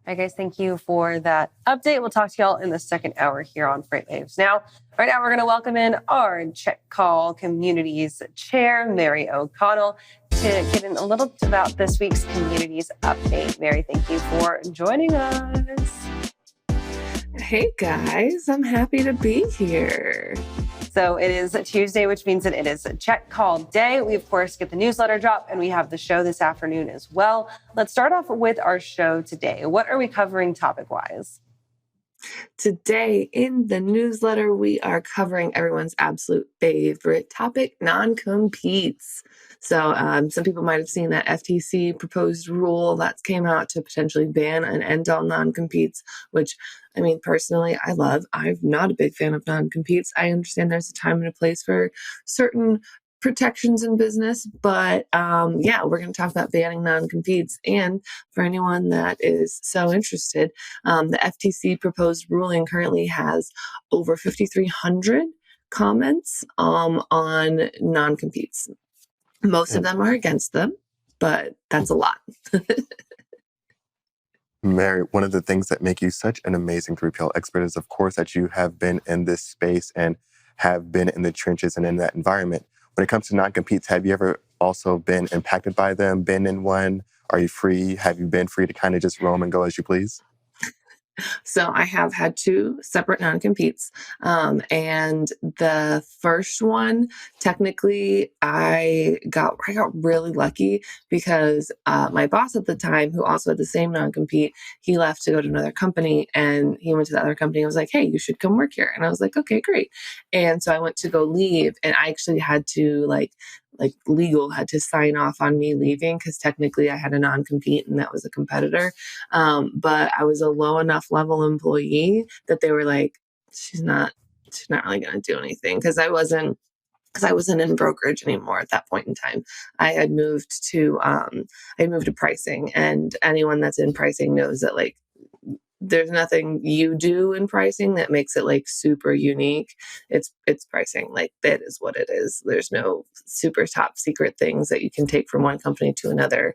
All right, guys, thank you for that update. We'll talk to y'all in the second hour here on FreightWaves. Right now, we're going to welcome in our Check Call Communities Chair, Mary O'Connell, to get in a little bit about this week's Communities Update. Mary, thank you for joining us. Hey, guys. I'm happy to be here. So it is Tuesday, which means that it is Check Call Day. We, of course, get the newsletter drop, and we have the show this afternoon as well. Let's start off with our show today. What are we covering topic-wise? Today in the newsletter, we are covering everyone's absolute favorite topic, non-competes. So some people might have seen that FTC proposed rule that came out to potentially ban and end all non-competes, which, I mean, personally, I love. I'm not a big fan of non-competes. I understand there's a time and a place for certain protections in business, but we're going to talk about banning non-competes. And for anyone that is so interested, the FTC proposed ruling currently has over 5,300 comments on non-competes. Most of them are against them, but that's a lot. Mary, one of the things that make you such an amazing 3PL expert is, of course, that you have been in this space and have been in the trenches and in that environment. When it comes to non-competes, have you ever also been impacted by them, been in one? Are you free? Have you been free to kind of just roam and go as you please? So I have had two separate non-competes. And the first one, technically, I got really lucky because my boss at the time, who also had the same non-compete, he left to go to another company, and he went to the other company and was like, hey, you should come work here. And I was like, okay, great. And so I went to go leave, and I actually had to legal had to sign off on me leaving because technically I had a non-compete and that was a competitor. But I was a low enough level employee that they were like, she's not really going to do anything because I wasn't in brokerage anymore at that point in time. I had moved to pricing, and anyone that's in pricing knows that there's nothing you do in pricing that makes it super unique. It's pricing. That is what it is. There's no super top secret things that you can take from one company to another.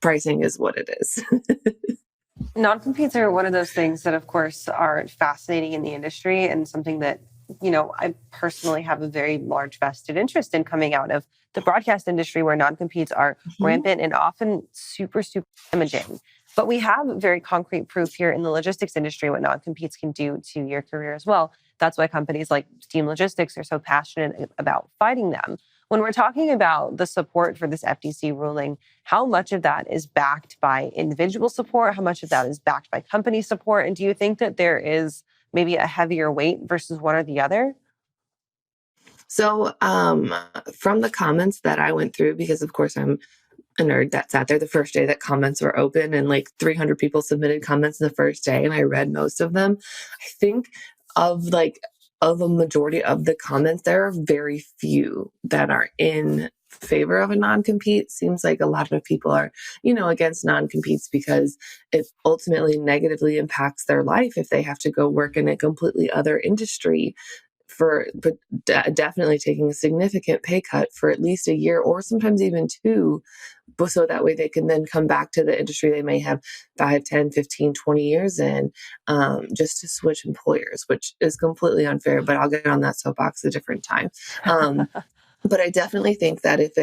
Pricing is what it is. Non-competes are one of those things that, of course, are fascinating in the industry and something that, I personally have a very large vested interest in coming out of the broadcast industry where non-competes are rampant and often super, super damaging. But we have very concrete proof here in the logistics industry what non-competes can do to your career as well. That's why companies like Steam Logistics are so passionate about fighting them. When we're talking about the support for this FTC ruling, how much of that is backed by individual support? How much of that is backed by company support? And do you think that there is maybe a heavier weight versus one or the other? So from the comments that I went through, because of course I'm a nerd that sat there the first day that comments were open, and 300 people submitted comments the first day, and I read most of them. I think of a majority of the comments, there are very few that are in favor of a non-compete. Seems like a lot of people are, against non-competes because it ultimately negatively impacts their life if they have to go work in a completely other industry but definitely taking a significant pay cut for at least a year or sometimes even two, so that way they can then come back to the industry they may have 5, 10, 15, 20 years in, just to switch employers, which is completely unfair, but I'll get on that soapbox a different time. But I definitely think that if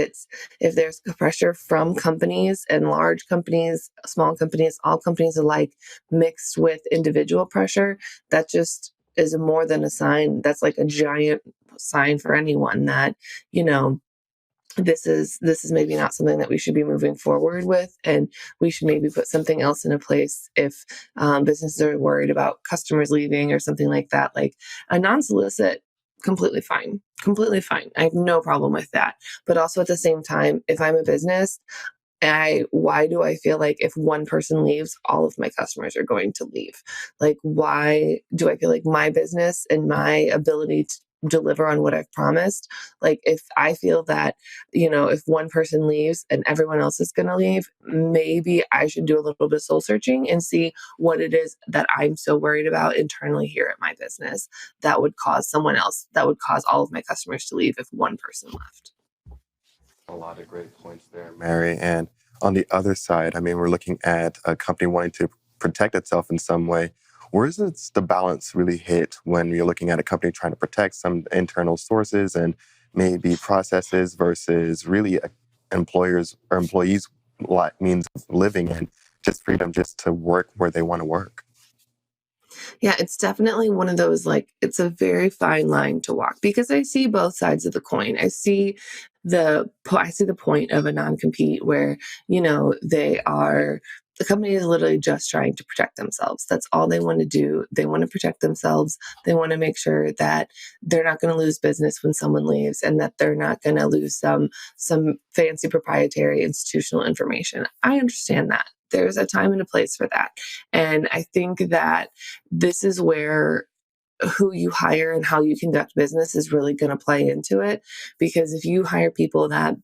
there's pressure from companies and large companies, small companies, all companies alike, mixed with individual pressure, that just is more than a sign. That's like a giant sign for anyone that, this is maybe not something that we should be moving forward with, and we should maybe put something else into place if businesses are worried about customers leaving or something like that. Like a non-solicit, completely fine. I have no problem with that. But also at the same time, if I'm a business, why do I feel like if one person leaves, all of my customers are going to leave? Why do I feel like my business and my ability to deliver on what I've promised? If I feel that, if one person leaves and everyone else is going to leave, maybe I should do a little bit of soul searching and see what it is that I'm so worried about internally here at my business that would cause all of my customers to leave if one person left. A lot of great points there, Mary. And On the other side, I mean, we're looking at a company wanting to protect itself in some way. Where does the balance really hit when you're looking at a company trying to protect some internal sources and maybe processes versus really employers or employees' means of living and just freedom just to work where they want to work? Yeah, it's definitely one of those, like, it's a very fine line to walk because I see both sides of the coin. I see the point of a non-compete where, the company is literally just trying to protect themselves. That's all they want to do. They want to protect themselves. They want to make sure that they're not going to lose business when someone leaves and that they're not going to lose some fancy proprietary institutional information. I understand that. There's a time and a place for that. And I think that this is where who you hire and how you conduct business is really going to play into it. Because if you hire people that,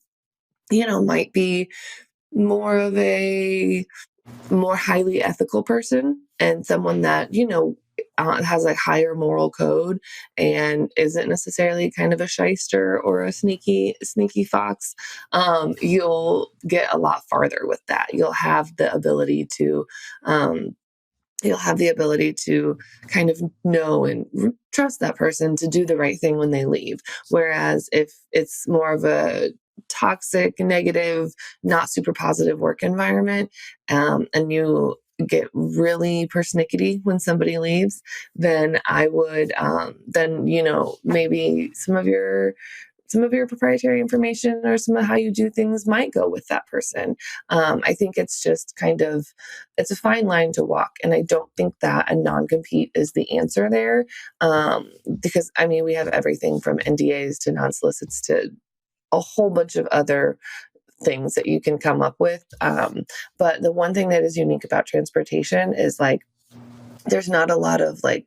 might be more of a more highly ethical person and someone that, has a higher moral code and isn't necessarily kind of a shyster or a sneaky fox, you'll get a lot farther with that. Um, you'll have the ability to kind of know and trust that person to do the right thing when they leave. Whereas if it's more of a toxic, negative, not super positive work environment, and you get really persnickety when somebody leaves, then I would, maybe some of your proprietary information or some of how you do things might go with that person. I think it's just it's a fine line to walk. And I don't think that a non-compete is the answer there. Because I mean, we have everything from NDAs to non-solicits to a whole bunch of other things that you can come up with. But the one thing that is unique about transportation is like, there's not a lot of like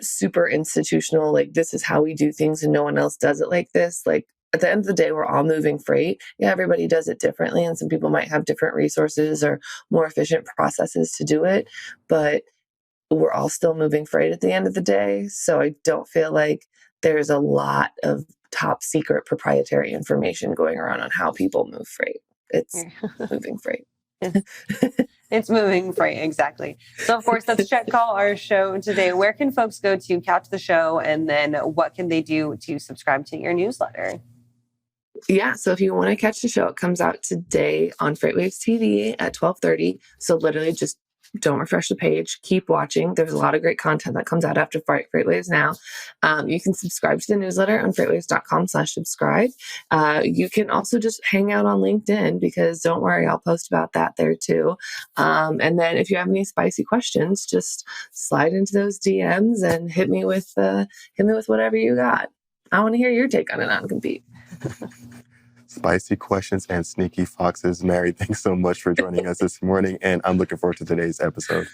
super institutional, like this is how we do things and no one else does it like this. Like at the end of the day, we're all moving freight. Yeah, everybody does it differently. And some people might have different resources or more efficient processes to do it. But we're all still moving freight at the end of the day. So I don't feel like there's a lot of top secret proprietary information going around on how people move freight. It's moving freight. It's moving freight, exactly. So, of course, that's Check Call, our show today. Where can folks go to catch the show? And then what can they do to subscribe to your newsletter? Yeah, so if you want to catch the show, it comes out today on FreightWaves TV at 12:30. So literally just don't refresh the page. Keep watching. There's a lot of great content that comes out after FreightWaves now. You can subscribe to the newsletter on freightwaves.com/subscribe. You can also just hang out on LinkedIn because don't worry, I'll post about that there too. And then if you have any spicy questions, just slide into those DMs and hit me with whatever you got. I want to hear your take on a non-compete. Spicy questions and sneaky foxes. Mary, thanks so much for joining us this morning, and I'm looking forward to today's episode.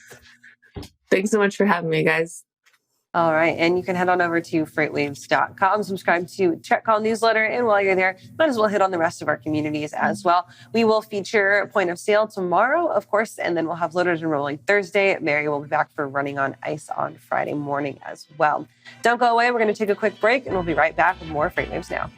Thanks so much for having me, guys. All right. And you can head on over to freightwaves.com, subscribe to Check Call newsletter. And while you're there, might as well hit on the rest of our communities as well. We will feature Point of Sale tomorrow, of course, and then we'll have Loaded and Rolling Thursday. Mary will be back for Running on Ice on Friday morning as well. Don't go away. We're going to take a quick break and we'll be right back with more FreightWaves Now.